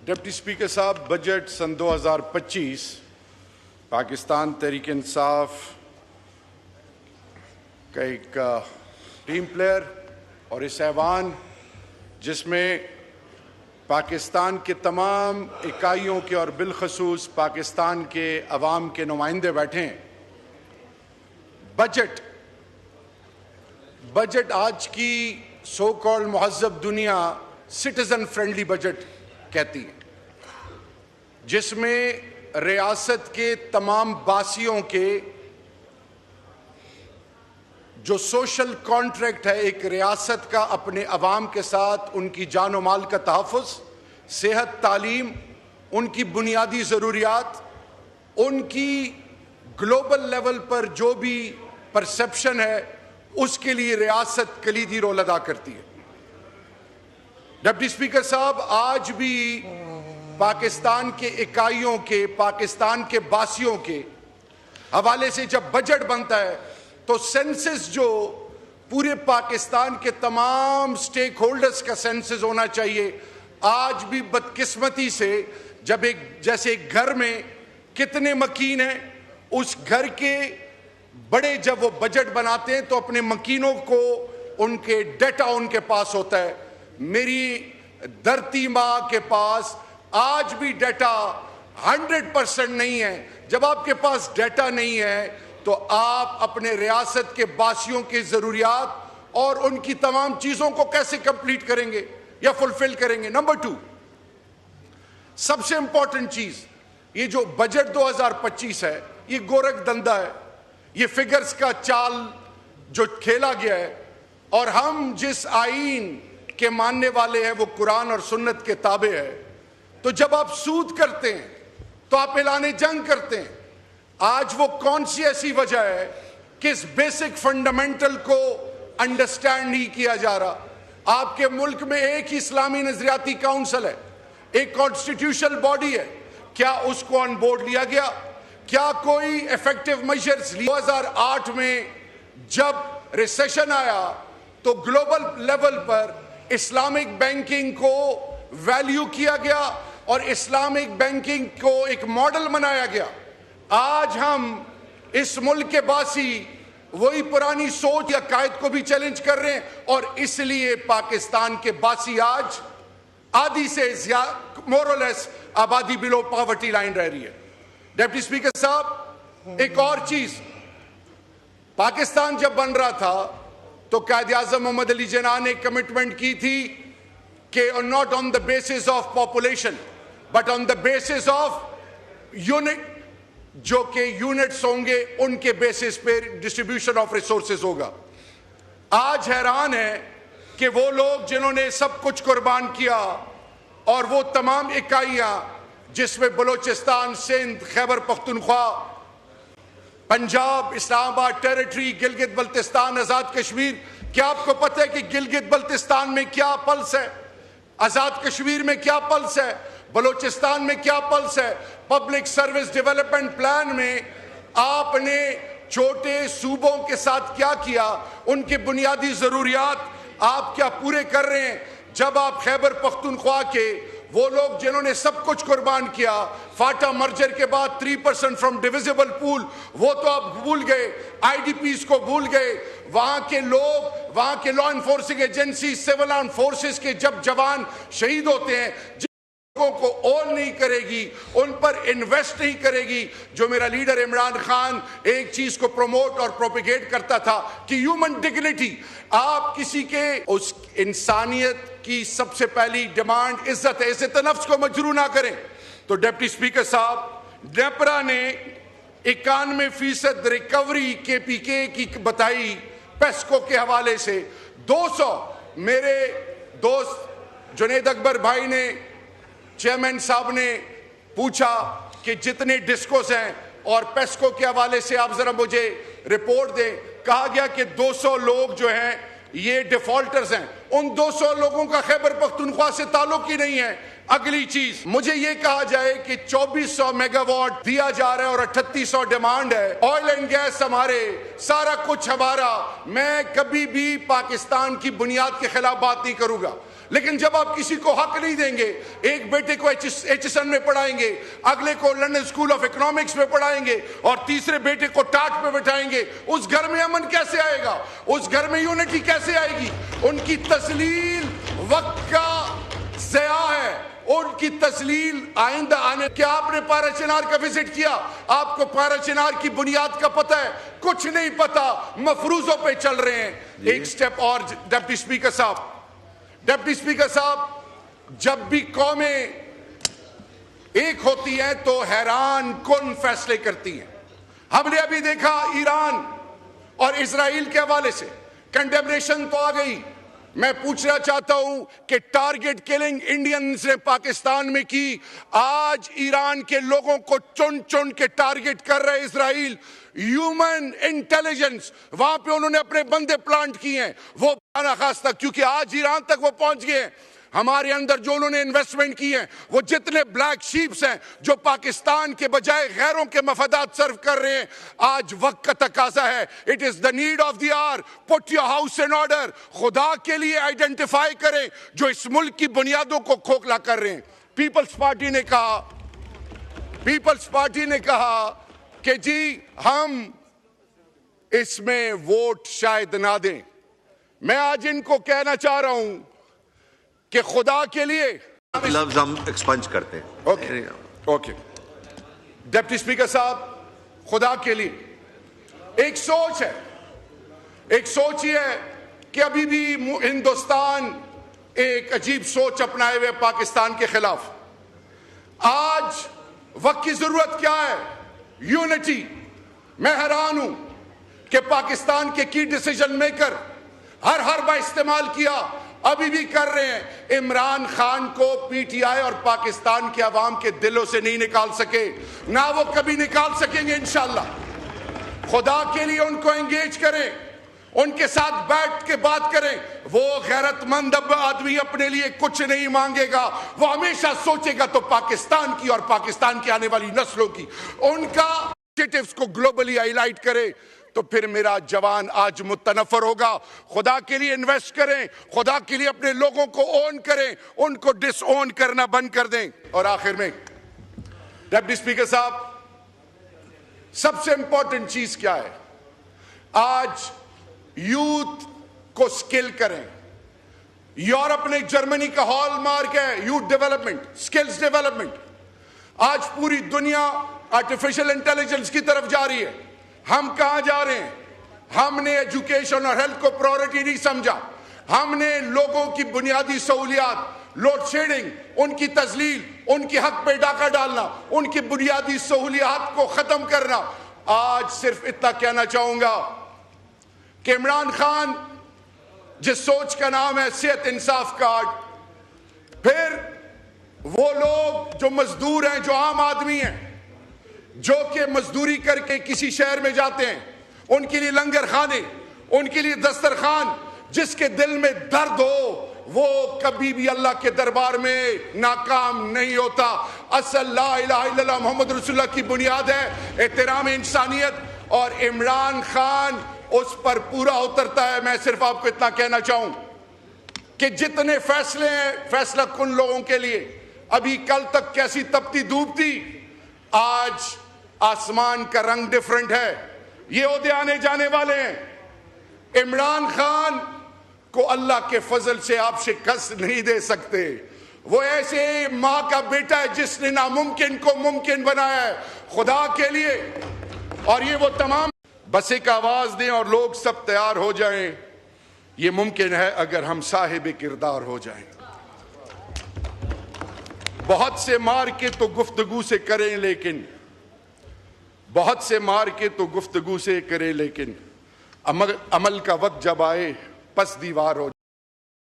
Deputy speaker साहब, budget सन 2025 पाकिस्तान तहरीक इंसाफ का एक टीम प्लेयर और इस ऐवान जिसमें पाकिस्तान के तमाम इकाइयों के और बिलखसूस पाकिस्तान के अवाम के नुमाइंदे बैठे हैं। बजट आज की सो कॉल्ड मुहज़्ज़ब दुनिया सिटीज़न फ्रेंडली बजट कहती है, जिसमें रियासत के तमाम बासियों के जो सोशल कॉन्ट्रैक्ट है एक रियासत का अपने अवाम के साथ, उनकी जान और माल का तहफ़्फ़ुज़, सेहत, तालीम, उनकी बुनियादी ज़रूरियात, उनकी ग्लोबल लेवल पर जो भी परसेप्शन है उसके लिए रियासत कलीदी रोल अदा करती है। डिप्टी स्पीकर साहब, आज भी पाकिस्तान के इकाइयों के, पाकिस्तान के बासियों के हवाले से जब बजट बनता है तो सेंसस जो पूरे पाकिस्तान के तमाम स्टेक होल्डर्स का सेंसस होना चाहिए, आज भी बदकिस्मती से जब जैसे एक घर में कितने मकीन हैं, उस घर के बड़े जब वो बजट बनाते हैं तो अपने मकीनों को उनके डेटा उनके पास होता है। मेरी धरती माँ के पास आज भी डेटा 100% नहीं है। जब आपके पास डेटा नहीं है तो आप अपने रियासत के बासियों की ज़रूरियात और उनकी तमाम चीज़ों को कैसे कंप्लीट करेंगे या फुलफिल करेंगे। नंबर 2, सबसे इंपॉर्टेंट चीज़, ये जो बजट 2025 है ये गोरख धंधा है, ये फिगर्स का चाल जो खेला गया है, और हम जिस आईन के मानने वाले हैं वो कुरान और सुन्नत के ताबे है। तो जब आप सूद करते हैं तो आप ऐलान जंग करते हैं। आज वो कौन सी ऐसी वजह है कि इस बेसिक फंडामेंटल को अंडरस्टैंड नहीं किया जा रहा। आपके मुल्क में एक ही इस्लामी नजरियाती काउंसिल है, एक कॉन्स्टिट्यूशनल बॉडी है, क्या उसको ऑन बोर्ड लिया गया? क्या कोई इफेक्टिव मेजर्स 2008 में जब रिसेशन आया तो ग्लोबल लेवल पर इस्लामिक बैंकिंग को वैल्यू किया गया और इस्लामिक बैंकिंग को एक मॉडल बनाया गया। आज हम इस मुल्क के बासी वही पुरानी सोच या कायद को भी चैलेंज कर रहे हैं, और इसलिए पाकिस्तान के बासी आज आधी से मोरलेस आबादी बिलो पॉवर्टी लाइन रह रही है। डिप्टी स्पीकर साहब, एक और चीज, पाकिस्तान जब बन रहा था तो कायद आज़म मोहम्मद अली जिन्ना ने कमिटमेंट की थी कि not on the basis of population but on the basis of unit, जो कि यूनिट्स होंगे उनके बेसिस पे डिस्ट्रीब्यूशन ऑफ रिसोर्सेज होगा। आज हैरान है कि वो लोग जिन्होंने सब कुछ कुर्बान किया और वो तमाम इकाइयां जिसमें बलोचिस्तान, सिंध, खैबर पख्तूनख्वा, पंजाब, इस्लामाबाद टेरिटरी, गिलगित बल्तिस्तान, आज़ाद कश्मीर, क्या आपको पता है कि गिलगित बल्तिस्तान में क्या पल्स है, आज़ाद कश्मीर में क्या पल्स है, बलोचिस्तान में क्या पल्स है? पब्लिक सर्विस डेवलपमेंट प्लान में आपने छोटे सूबों के साथ क्या किया? उनके बुनियादी ज़रूरियात आप क्या पूरे कर रहे हैं? जब आप खैबर पख्तूनख्वा के वो लोग जिन्होंने सब कुछ कुर्बान किया, फाटा मर्जर के बाद 3% फ्रॉम डिविजिबल पूल, वो तो आप भूल गए, IDPs को भूल गए। वहां के लोग, वहां के law enforcing agency, civil arm forces के जब जवान शहीद होते हैं, लोगों को ओन नहीं करेगी, उन पर इन्वेस्ट नहीं करेगी। जो मेरा लीडर इमरान खान एक चीज को प्रमोट और प्रोपिगेट करता था कि ह्यूमन डिग्निटी, आप किसी के उस इंसानियत की सबसे पहली डिमांड इज्जत है, इसे तनफ्स को मजरू ना करें। तो डिप्टी स्पीकर साहब, नेपरा ने 91% रिकवरी KPK की बताई पेस्को के हवाले से। 200 मेरे दोस्त जुनेद अकबर भाई ने, चेयरमैन साहब ने पूछा कि जितने डिस्कोस हैं और पेस्को के हवाले से आप जरा मुझे रिपोर्ट दें। कहा गया कि 200 लोग जो हैं ये डिफॉल्टर्स हैं। उन 200 लोगों का खैबर पख्तूनख्वा से ताल्लुक ही नहीं है। अगली चीज, मुझे ये कहा जाए कि 2400 मेगावाट दिया जा रहा है और 3800 डिमांड है। ऑयल एंड गैस हमारे, सारा कुछ हमारा। मैं कभी भी पाकिस्तान की बुनियाद के खिलाफ बात नहीं करूंगा, لیکن جب آپ کسی کو حق نہیں دیں گے، ایک بیٹے کو HSN میں پڑھائیں گے، اگلے کو لنڈن اسکول آف اکنامکس میں پڑھائیں گے، اور تیسرے بیٹے کو ٹاٹ پہ بٹھائیں گے، اس گھر میں امن کیسے آئے گا؟ اس گھر میں یونٹی کیسے آئے گی؟ ان کی تسلیل وقت کا ضیاع ہے، ان کی تسلیل آئندہ آنے۔ کیا آپ نے پارا چنار کا وزٹ کیا؟ آپ کو پارا چنار کی بنیاد کا پتہ ہے؟ کچھ نہیں پتا، مفروضوں پہ چل رہے ہیں۔ ایک سٹیپ اور ڈپٹی اسپیکر صاحب، جب بھی قومیں ایک ہوتی ہیں تو حیران کن فیصلے کرتی ہیں۔ ہم نے ابھی دیکھا ایران اور اسرائیل کے حوالے سے کنڈیمنیشن تو آ گئی۔ میں پوچھنا چاہتا ہوں کہ ٹارگٹ کلنگ انڈینز نے پاکستان میں کی، آج ایران کے لوگوں کو چن چن کے ٹارگٹ کر رہے اسرائیل۔ ہیومن انٹیلیجنس وہاں پہ انہوں نے اپنے بندے پلانٹ کیے ہیں، وہ ناخواستہ، کیونکہ آج ایران تک وہ پہنچ گئے ہیں۔ ہمارے اندر جو انہوں نے انویسٹمنٹ کی ہیں، وہ جتنے بلیک شیپس ہیں جو پاکستان کے بجائے غیروں کے مفادات سرو کر رہے ہیں، آج وقت کا تقاضا ہے۔ It is the need of the hour, put your house in order. خدا کے لیے آئیڈینٹیفائی کریں جو اس ملک کی بنیادوں کو کھوکھلا کر رہے ہیں۔ پیپلز پارٹی نے کہا کہ جی ہم اس میں ووٹ شاید نہ دیں۔ میں آج ان کو کہنا چاہ رہا ہوں کہ خدا کے لیے لفظ ہم ایکسپنج کرتے ہیں۔ اوکے ڈپٹی اسپیکر صاحب، خدا کے لیے ایک سوچ ہے، ایک سوچ یہ ہے کہ ابھی بھی ہندوستان ایک عجیب سوچ اپنائے ہوئے پاکستان کے خلاف۔ آج وقت کی ضرورت کیا ہے؟ یونٹی۔ میں حیران ہوں کہ پاکستان کے کی ڈیسیجن میکر ہر با استعمال کیا، ابھی بھی کر رہے ہیں۔ عمران خان کو پی ٹی آئی اور پاکستان کے عوام کے دلوں سے نہیں نکال سکے، نہ وہ کبھی نکال سکیں گے انشاءاللہ۔ خدا کے لیے ان کو انگیج کریں، ان کے ساتھ بیٹھ کے بات کریں۔ وہ غیرت مند آدمی اپنے لیے کچھ نہیں مانگے گا، وہ ہمیشہ سوچے گا تو پاکستان کی اور پاکستان کی آنے والی نسلوں کی۔ ان کا انیشیٹوز کو گلوبلی ہائی لائٹ کرے تو پھر میرا جوان آج متنفر ہوگا۔ خدا کے لیے انویسٹ کریں، خدا کے لیے اپنے لوگوں کو اون کریں، ان کو ڈس اون کرنا بند کر دیں۔ اور آخر میں ڈپٹی اسپیکر صاحب، سب سے امپورٹنٹ چیز کیا ہے؟ آج یوتھ کو سکل کریں۔ یورپ نے جرمنی کا ہال مارک ہے یوتھ ڈیولپمنٹ، سکلز ڈیولپمنٹ۔ آج پوری دنیا آرٹیفیشل انٹیلیجنس کی طرف جا رہی ہے۔ ہم کہاں جا رہے ہیں؟ ہم نے ایجوکیشن اور ہیلتھ کو پرائورٹی نہیں سمجھا۔ ہم نے لوگوں کی بنیادی سہولیات، لوڈ شیڈنگ، ان کی تذلیل، ان کی حق پہ ڈاکہ ڈالنا، ان کی بنیادی سہولیات کو ختم کرنا۔ آج صرف اتنا کہنا چاہوں گا کہ عمران خان جس سوچ کا نام ہے صحت انصاف کارڈ، پھر وہ لوگ جو مزدور ہیں، جو عام آدمی ہیں، جو کہ مزدوری کر کے کسی شہر میں جاتے ہیں، ان کے لیے لنگر خانے، ان کے لیے دسترخوان، جس کے دل میں درد ہو وہ کبھی بھی اللہ کے دربار میں ناکام نہیں ہوتا۔ اصل لا الہ الا اللہ محمد رسول اللہ کی بنیاد ہے احترام انسانیت، اور عمران خان اس پر پورا اترتا ہے۔ میں صرف آپ کو اتنا کہنا چاہوں کہ جتنے فیصلے ہیں فیصلہ کن لوگوں کے لیے۔ ابھی کل تک کیسی تپتی دھوپ تھی، آج آسمان کا رنگ ڈیفرنٹ ہے۔ یہ عہدے آنے جانے والے ہیں۔ عمران خان کو اللہ کے فضل سے آپ شکست نہیں دے سکتے۔ وہ ایسے ماں کا بیٹا ہے جس نے ناممکن کو ممکن بنایا ہے۔ خدا کے لیے، اور یہ وہ تمام بس ایک آواز دیں اور لوگ سب تیار ہو جائیں۔ یہ ممکن ہے اگر ہم صاحب کردار ہو جائیں۔ بہت سے مار کے تو گفتگو سے کریں، لیکن بہت سے مار کے تو گفتگو سے کریں، لیکن عمل کا وقت جب آئے پس دیوار ہو